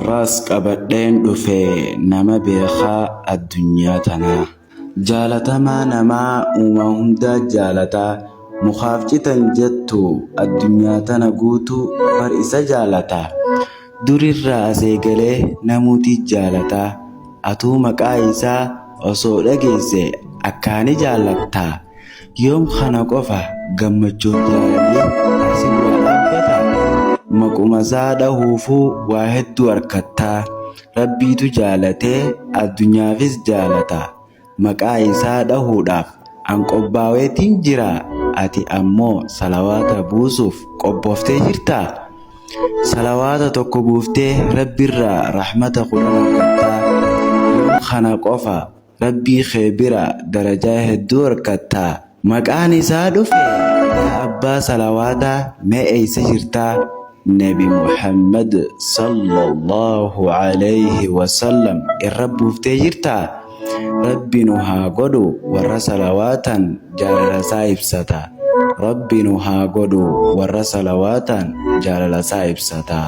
har'as qabadheen dhufe nama beekaa addunyaa tanaa. Jaalatamaa namaa uumaa hundaa jaalataa, mukaaf citan jettu addunyaa tana guutuu bar isa jaalataa. Durirraa as eegalee namuuti jaalataa, atuu maqaa isaa osoo dhageesse akkaani jaalattaa. Yoom kana qofa gammachuun jaalallee asii waa dhaabbata. Maquma isaa dhahuufuu waa hedduu harkattaa. Rabbiitu jaalatee addunyaafis jaalata. Maqaa isaa dhahuudhaaf an qobbaaweetiin jira. Ati ammoo salawaata buusuuf qobbooftee jirtaa? Salawaata tokko buuftee Rabbiirraa rahmata kudhan argattaa. Yoom kana qofa Rabbii kee bira darajaa hedduu harkattaa. Maqaan isaa dhufe yaa abbaa salawaataa mee eeysa jirtaa? Nabi Muhammad sallallahu alayhi wasallam irra buuftee jirtaa? Rabbi nu haa godhu warra salawaatan jaalalasaa ibsata. Rabbi nu haa godhu warra salawaatan jaalalasaa ibsata.